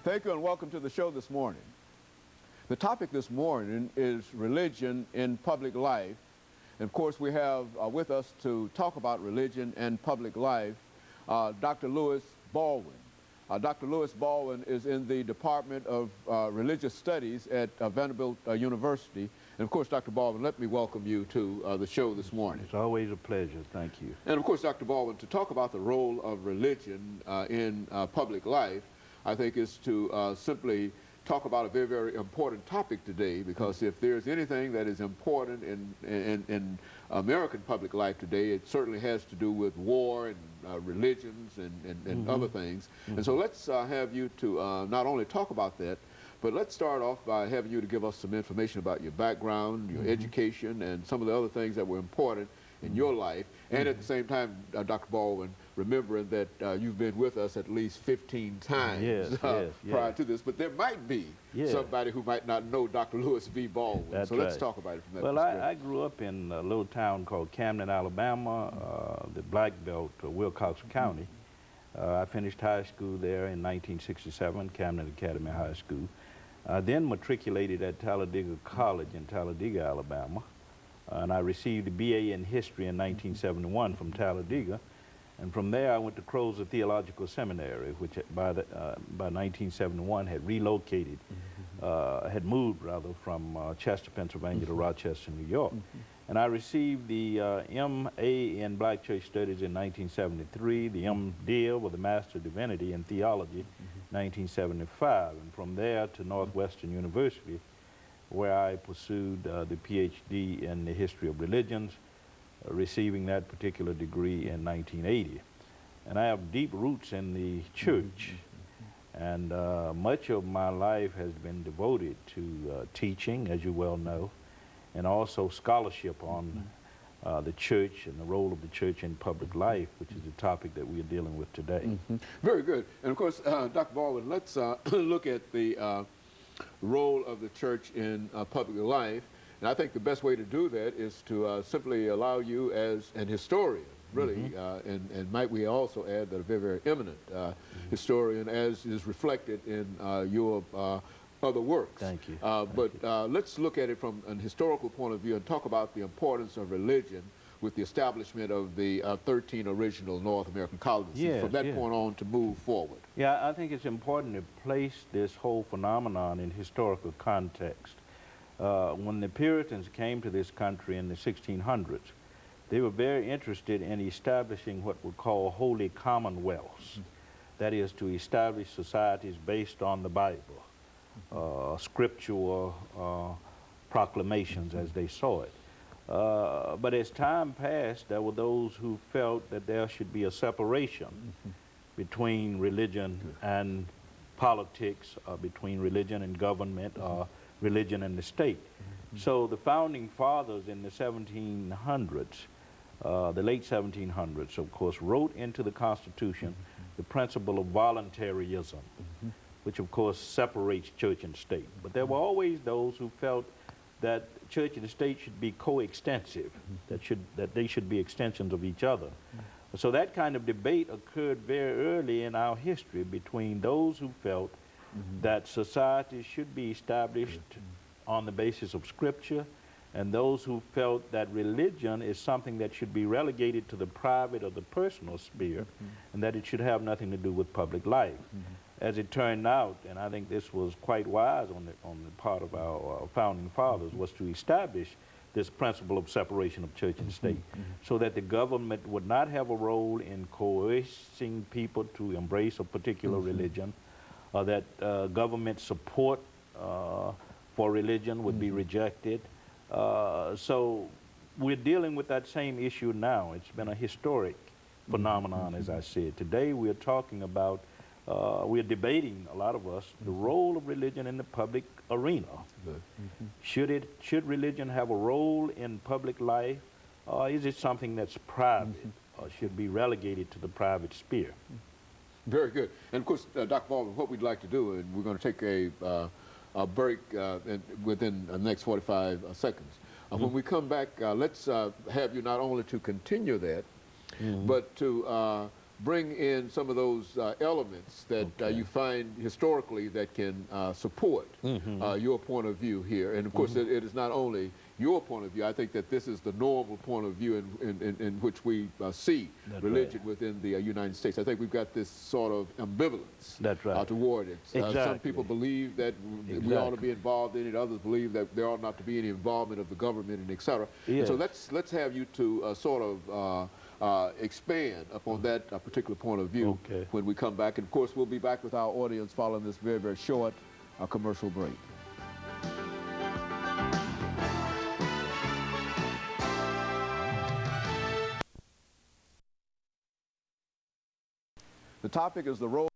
Thank you and welcome to the show this morning. The topic this morning is religion in public life. And of course, we have with us to talk about religion and public life, Dr. LBaldwin. Dr. LBaldwin is in the Department of Religious Studies at Vanderbilt University. And of course, Dr. Baldwin, let me welcome you to the show this morning. It's always a pleasure. Thank you. And of course, Dr. Baldwin, to talk about the role of religion in public life, I think is to simply talk about a very, very important topic today, because if there's anything that is important in American public life today, it certainly has to do with war and religions and other things. And so let's have you to not only talk about that, but let's start off by having you to give us some information about your background, your education, and some of the other things that were important in your life. And at the same time, Dr. Baldwin, remembering that you've been with us at least 15 times prior to this, but there might be somebody who might not know Dr. Lewis V. Baldwin. That's so let's talk about it from that Well, perspective. I grew up in a little town called Camden, Alabama, the Black Belt, Wilcox County. I finished high school there in 1967, Camden Academy High School. I then matriculated at Talladega College in Talladega, Alabama. And I received a BA in history in 1971 from Talladega. And from there, I went to Crozer Theological Seminary, which by 1971 had relocated, had moved rather from Chester, Pennsylvania to Rochester, New York. And I received the MA in Black Church Studies in 1973, the MDiv with a Master of Divinity in Theology, 1975. And from there to Northwestern University, where I pursued the PhD in the history of religions, receiving that particular degree in 1980. And I have deep roots in the church, and much of my life has been devoted to teaching, as you well know, and also scholarship on the church and the role of the church in public life, which is the topic that we are dealing with today. Very good. And of course, Dr. Baldwin, let's look at the role of the church in public life. And I think the best way to do that is to simply allow you as an historian, really, and might we also add that a very, very eminent historian, as is reflected in your other works. Thank you. But let's look at it from an historical point of view and talk about the importance of religion with the establishment of the 13 original North American colonies, from that point on to move forward. Yeah, I think it's important to place this whole phenomenon in historical context. When the Puritans came to this country in the 1600s, they were very interested in establishing what we call holy commonwealths. That is, to establish societies based on the Bible, scriptural proclamations as they saw it. But as time passed, there were those who felt that there should be a separation between religion and politics, between religion and government, religion and the state. So the founding fathers in the 1700s, the late 1700s, of course, wrote into the Constitution the principle of voluntarism, which of course separates church and state. But there were always those who felt that church and state should be coextensive, that they should be extensions of each other. So that kind of debate occurred very early in our history between those who felt that society should be established on the basis of scripture, and those who felt that religion is something that should be relegated to the private or the personal sphere, and that it should have nothing to do with public life. As it turned out, and I think this was quite wise on the part of our founding fathers, was to establish this principle of separation of church and state, so that the government would not have a role in coercing people to embrace a particular religion, or that government support for religion would be rejected. So we're dealing with that same issue now. It's been a historic phenomenon, as I said. Today we're talking about, we're debating, a lot of us, the role of religion in the public arena. Should religion have a role in public life, or is it something that's private, or should be relegated to the private sphere? Very good. And of course, Dr. Baldwin, what we'd like to do, and we're going to take a break within the next 45 seconds. When we come back, let's have you not only to continue that, but to bring in some of those elements that you find historically that can support your point of view here. And of course, it is not only your point of view. I think that this is the normal point of view in which we see religion within the United States. I think we've got this sort of ambivalence toward it. Some people believe that we ought to be involved in it. Others believe that there ought not to be any involvement of the government, and et cetera. And so let's have you to sort of expand upon that particular point of view when we come back. And of course, we'll be back with our audience following this very, very short commercial break. The topic is the role